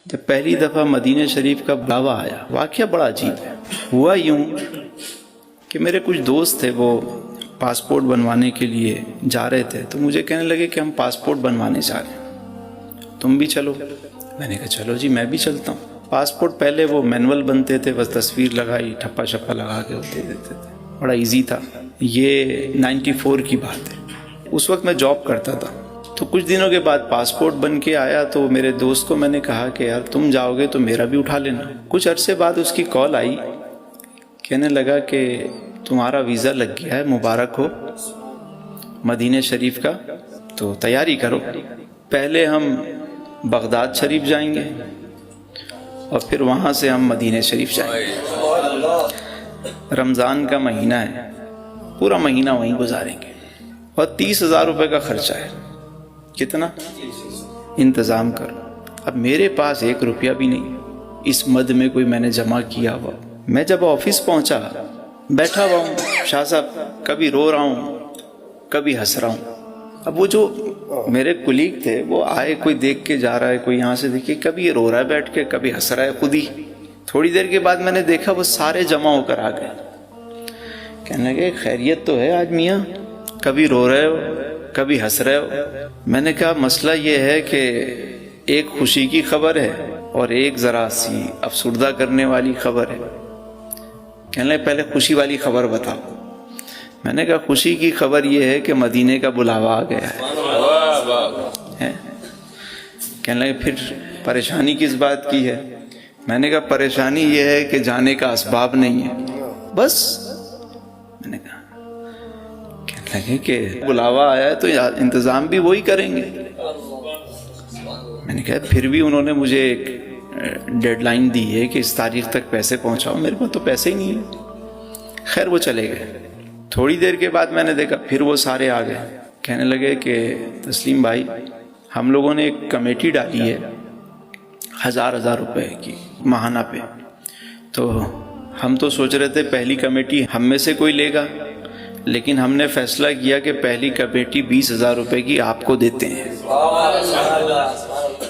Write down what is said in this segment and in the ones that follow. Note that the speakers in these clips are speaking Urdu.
جب پہلی دفعہ مدینہ شریف کا بلاوا آیا، واقعہ بڑا عجیب ہے۔ ہوا یوں کہ میرے کچھ دوست تھے، وہ پاسپورٹ بنوانے کے لیے جا رہے تھے، تو مجھے کہنے لگے کہ ہم پاسپورٹ بنوانے جا رہے ہیں، تم بھی چلو۔ میں نے کہا چلو جی، میں بھی چلتا ہوں۔ پاسپورٹ پہلے وہ مینول بنتے تھے، بس تصویر لگائی، ٹھپا چھپا لگا کے ہوتے دیتے تھے، بڑا ایزی تھا۔ یہ 94 کی بات ہے، اس وقت میں جاب کرتا تھا۔ تو کچھ دنوں کے بعد پاسپورٹ بن کے آیا، تو میرے دوست کو میں نے کہا کہ یار تم جاؤ گے تو میرا بھی اٹھا لینا۔ کچھ عرصے بعد اس کی کال آئی، کہنے لگا کہ تمہارا ویزا لگ گیا ہے، مبارک ہو، مدینہ شریف کا، تو تیاری کرو۔ پہلے ہم بغداد شریف جائیں گے اور پھر وہاں سے ہم مدینہ شریف جائیں گے۔ رمضان کا مہینہ ہے، پورا مہینہ وہیں گزاریں گے، اور 30,000 روپے کا خرچہ ہے۔ کتنا؟ انتظام کرو۔ اب میرے پاس 1 روپیہ بھی نہیں، اس مد میں کوئی میں نے جمع کیا ہوا۔ میں جب آفس پہنچا، بیٹھا ہوا ہوں، شاہ صاحب کبھی رو رہا ہوں، کبھی ہنس رہا ہوں۔ اب وہ جو میرے کلیگ تھے وہ آئے، کوئی دیکھ کے جا رہا ہے، کوئی یہاں سے دیکھے، کبھی یہ رو رہا ہے بیٹھ کے، کبھی ہنس رہا ہے خود ہی۔ تھوڑی دیر کے بعد میں نے دیکھا وہ سارے جمع ہو کر آ گئے، کہنے لگے خیریت تو ہے آج میاں، کبھی رو رہے ہو کبھی ہنس رہے ہو۔ میں نے کہا مسئلہ یہ ہے کہ ایک خوشی کی خبر ہے اور ایک ذرا سی افسردہ کرنے والی خبر ہے۔ کہنے لگے پہلے خوشی والی خبر بتاؤ۔ میں نے کہا خوشی کی خبر یہ ہے کہ مدینے کا بلاوا آ گیا ہے۔ کہنے لگے پھر پریشانی کس بات کی ہے؟ میں نے کہا پریشانی یہ ہے کہ جانے کا اسباب نہیں ہے، بس۔ میں نے کہا، کہنے لگے کہ بلاوا آیا ہے تو انتظام بھی وہی کریں گے۔ میں نے کہا پھر بھی انہوں نے مجھے ایک ڈیڈ لائن دی ہے کہ اس تاریخ تک پیسے پہنچاؤ، میرے پاس تو پیسے ہی نہیں ہیں۔ خیر وہ چلے گئے۔ تھوڑی دیر کے بعد میں نے دیکھا پھر وہ سارے آ گئے، کہنے لگے کہ تسلیم بھائی، ہم لوگوں نے ایک کمیٹی ڈالی ہے 1000 روپے کی ماہانہ پہ، تو ہم تو سوچ رہے تھے پہلی کمیٹی ہم میں سے کوئی لے گا، لیکن ہم نے فیصلہ کیا کہ پہلی کمیٹی 20,000 روپے کی آپ کو دیتے ہیں۔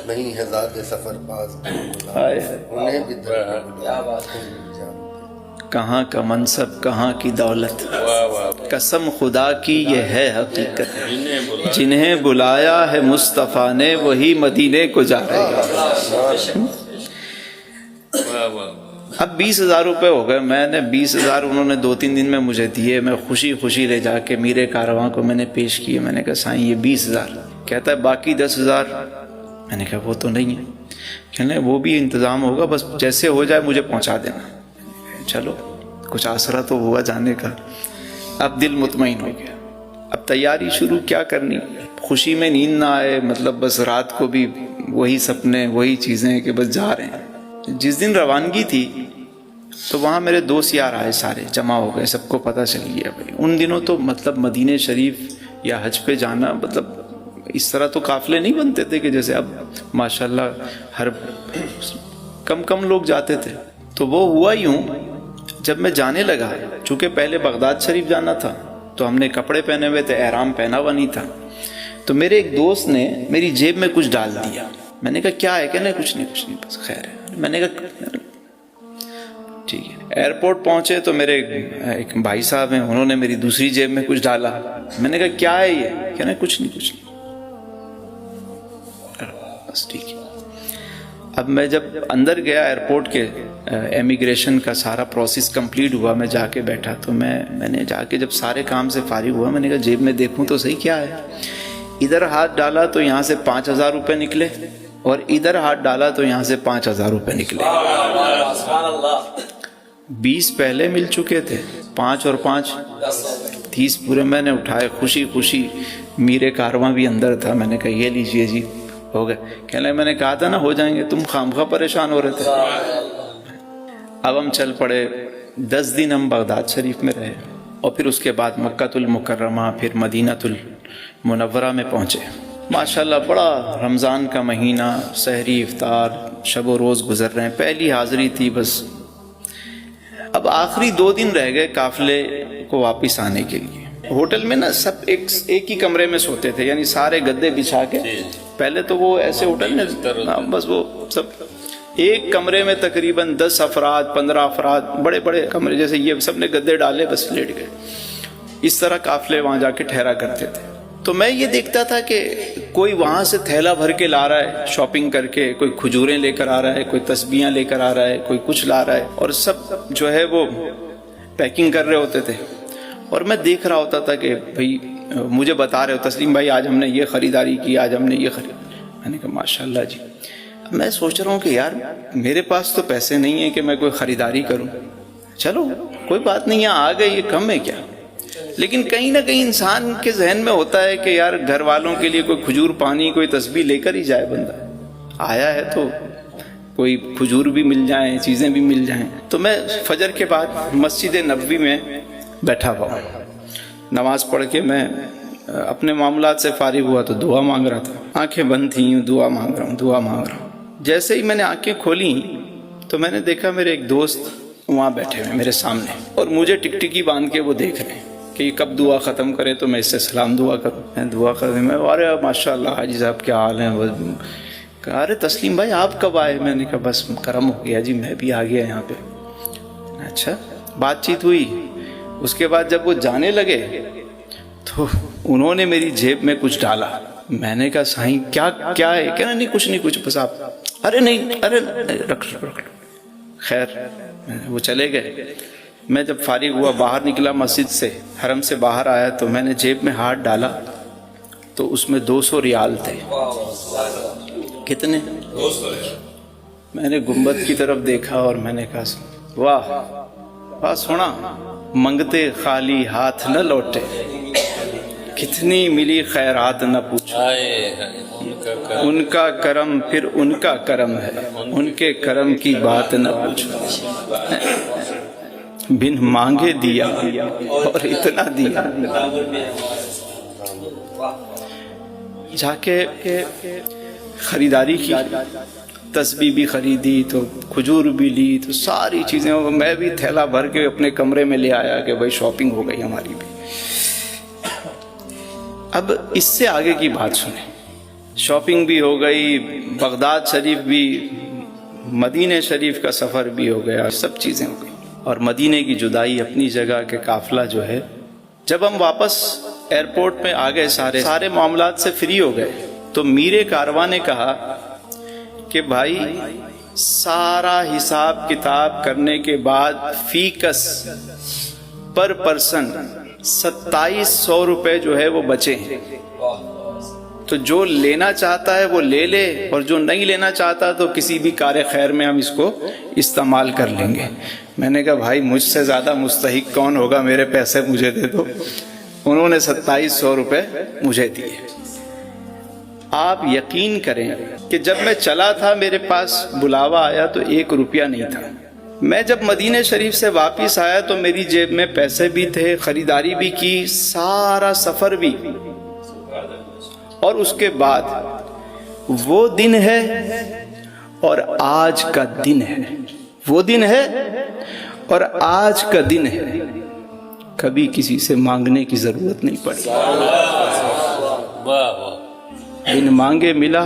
نہیں ہزار سفر باز کہاں کا منصب کہاں کی دولت، قسم خدا کی یہ ہے حقیقت، جنہیں بلایا ہے مصطفیٰ نے وہی مدینے کو جا رہے ہیں۔ اب 20,000 روپے ہو گئے، میں نے 20,000 انہوں نے 2-3 دن میں مجھے دیے، میں خوشی خوشی لے جا کے میرے کارواں کو میں نے پیش کیے۔ میں نے کہا سائیں یہ 20,000، کہتا ہے باقی 10,000۔ میں نے کہا وہ تو نہیں ہے، کہنے وہ بھی انتظام ہوگا، بس جیسے ہو جائے مجھے پہنچا دینا۔ چلو کچھ آسرا تو ہوا جانے کا۔ اب دل مطمئن ہو گیا، اب تیاری شروع کیا کرنی، خوشی میں نیند نہ آئے، مطلب بس رات کو بھی وہی سپنے وہی چیزیں کہ بس جا رہے ہیں۔ جس دن روانگی تھی تو وہاں میرے دوست یار آئے، سارے جمع ہو گئے، سب کو پتہ چل گیا بھائی۔ ان دنوں تو مطلب مدینہ شریف یا حج پہ جانا مطلب اس طرح تو قافلے نہیں بنتے تھے کہ جیسے اب ماشاءاللہ ہر کم لوگ جاتے تھے۔ تو وہ ہوا یوں، جب میں جانے لگا، چونکہ پہلے بغداد شریف جانا تھا تو ہم نے کپڑے پہنے ہوئے تھے، احرام پہنا ہوا نہیں تھا، تو میرے ایک دوست نے میری جیب میں کچھ ڈال دیا۔ میں نے کہا کیا ہے؟ کہ نہیں کچھ نہیں بس خیر ہے۔ میں نے کہا ٹھیک ہے۔ ایئرپورٹ پہنچے تو میرے ایک بھائی صاحب ہیں، انہوں نے میری دوسری جیب میں کچھ ڈالا۔ میں نے کہا کیا ہے یہ؟ کہ نہیں کچھ نہیں بس ٹھیک ہے۔ اب میں جب اندر گیا ایئرپورٹ کے، امیگریشن کا سارا پروسیس کمپلیٹ ہوا، میں جا کے بیٹھا، تو میں نے جا کے جب سارے کام سے فارغ ہوا، میں نے کہا جیب میں دیکھوں تو صحیح کیا ہے۔ ادھر ہاتھ ڈالا تو یہاں سے 5,000 روپے نکلے، اور ادھر ہاتھ ڈالا تو یہاں سے 5,000 روپے نکلے۔ 20 پہلے مل چکے تھے، 5 اور 5 30 پورے میں نے اٹھائے، خوشی خوشی۔ میرے کارواں بھی اندر تھا، میں نے کہا یہ لیجئے جی، ہو گئے۔ کہنے لگے میں نے کہا تھا نا ہو جائیں گے، تم خامخواہ پریشان ہو رہے تھے۔ اب ہم چل پڑے، 10 دن ہم بغداد شریف میں رہے، اور پھر اس کے بعد مکہ المکرمہ، پھر مدینہ المنورہ میں پہنچے۔ ماشاءاللہ بڑا رمضان کا مہینہ، سحری افطار، شب و روز گزر رہے ہیں، پہلی حاضری تھی بس۔ اب آخری 2 دن رہ گئے قافلے کو واپس آنے کے لیے۔ ہوٹل میں نا سب ایک ہی کمرے میں سوتے تھے، یعنی سارے گدے بچھا کے۔ پہلے تو وہ ایسے ہوٹل میں بس وہ سب ایک کمرے میں تقریباً 10 افراد 15 افراد، بڑے بڑے کمرے، جیسے یہ سب نے گدے ڈالے بس لیٹ گئے، اس طرح قافلے وہاں جا کے ٹھہرا کرتے تھے۔ تو میں یہ دیکھتا تھا کہ کوئی وہاں سے تھیلا بھر کے لا رہا ہے شاپنگ کر کے، کوئی کھجوریں لے کر آ رہا ہے، کوئی تسبیحاں لے کر آ رہا ہے، کوئی کچھ لا رہا ہے، اور سب جو ہے وہ پیکنگ کر رہے ہوتے تھے، اور میں دیکھ رہا ہوتا تھا کہ بھئی مجھے بتا رہے ہو تسلیم بھائی آج ہم نے یہ خریداری کی، آج ہم نے یہ میں نے کہا ماشاءاللہ جی۔ میں سوچ رہا ہوں کہ یار میرے پاس تو پیسے نہیں ہیں کہ میں کوئی خریداری کروں، چلو کوئی بات نہیں ہے، آ گئے یہ کم ہے کیا، لیکن کہیں نہ کہیں انسان کے ذہن میں ہوتا ہے کہ یار گھر والوں کے لیے کوئی کھجور پانی کوئی تسبیح لے کر ہی جائے، بندہ آیا ہے تو کوئی کھجور بھی مل جائیں، چیزیں بھی مل جائیں۔ تو میں فجر کے بعد مسجد نبوی میں بیٹھا ہوا، نماز پڑھ کے میں اپنے معاملات سے فارغ ہوا تو دعا مانگ رہا تھا، آنکھیں بند تھیں، دعا مانگ رہا ہوں دعا مانگ رہا ہوں۔ جیسے ہی میں نے آنکھیں کھولی تو میں نے دیکھا میرے ایک دوست وہاں بیٹھے ہوئے میرے سامنے، اور مجھے ٹکٹکی باندھ کے وہ دیکھ رہے ہیں کہ یہ کب دعا ختم کرے تو میں اس سے سلام دعا کروں۔ میں دعا کر میں ارے ماشاء اللہ حاجی صاحب کیا حال ہیں، کہا ارے تسلیم بھائی آپ کب آئے؟ میں نے کہا بس کرم ہو گیا جی، میں بھی آ گیا یہاں پہ۔ اچھا، بات چیت ہوئی، اس کے بعد جب وہ جانے لگے تو انہوں نے میری جیب میں کچھ ڈالا۔ میں نے کہا سائیں کیا ہے؟ کہنا نہیں کچھ بس آپ، ارے نہیں ارے رکھ لو۔ خیر وہ چلے گئے۔ میں جب فارغ ہوا باہر نکلا مسجد سے، حرم سے باہر آیا تو میں نے جیب میں ہاتھ ڈالا تو اس میں 200 ریال تھے۔ کتنے؟ 200۔ میں نے گنبد کی طرف دیکھا اور میں نے کہا واہ واہ سونا، منگتے خالی ہاتھ نہ لوٹے، کتنی ملی خیرات نہ پوچھو، ان کا کرم پھر ان کا کرم ہے، ان کے کرم کی بات نہ پوچھو، بن مانگے دیا اور اتنا دیا۔ جا کے خریداری کی، تسبیح بھی خریدی تو کھجور بھی لی تو ساری چیزیں، میں بھی تھیلا بھر کے اپنے کمرے میں لے آیا کہ بھائی شاپنگ ہو گئی ہماری بھی۔ اب اس سے آگے کی بات سنیں، شاپنگ بھی ہو گئی، بغداد شریف بھی، مدینہ شریف کا سفر بھی ہو گیا، سب چیزیں ہو گئی، اور مدینہ کی جدائی اپنی جگہ کے قافلہ جو ہے، جب ہم واپس ایئرپورٹ میں آ گئے، سارے معاملات سے فری ہو گئے، تو میر کارواں نے کہا کہ بھائی سارا حساب کتاب کرنے کے بعد فی کس پر پرسن 2700 روپے جو ہے وہ بچے ہیں، تو جو لینا چاہتا ہے وہ لے لے، اور جو نہیں لینا چاہتا تو کسی بھی کار خیر میں ہم اس کو استعمال کر لیں گے۔ میں نے کہا بھائی مجھ سے زیادہ مستحق کون ہوگا، میرے پیسے مجھے دے دو۔ انہوں نے 2700 روپے مجھے دیے۔ آپ یقین کریں کہ جب میں چلا تھا میرے پاس بلاوا آیا تو 1 روپیہ نہیں تھا۔ میں جب مدینہ شریف سے واپس آیا تو میری جیب میں پیسے بھی تھے، خریداری بھی کی، سارا سفر بھی، اور اس کے بعد وہ دن ہے اور آج کا دن ہے، وہ دن ہے اور آج کا دن ہے، کبھی کسی سے مانگنے کی ضرورت نہیں پڑی، بن مانگے ملا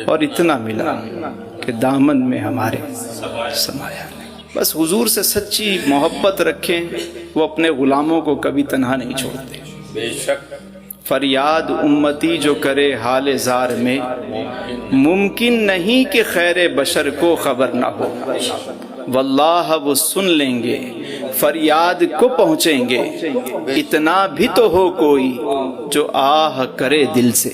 اور اتنا ملا کہ دامن میں ہمارے سمایا نہیں۔ بس حضور سے سچی محبت رکھیں، وہ اپنے غلاموں کو کبھی تنہا نہیں چھوڑتے۔ بے شک فریاد امتی جو کرے حال زار میں، ممکن نہیں کہ خیر بشر کو خبر نہ ہو، واللہ وہ سن لیں گے، فریاد کو پہنچیں گے، اتنا بھی تو ہو کوئی جو آہ کرے دل سے۔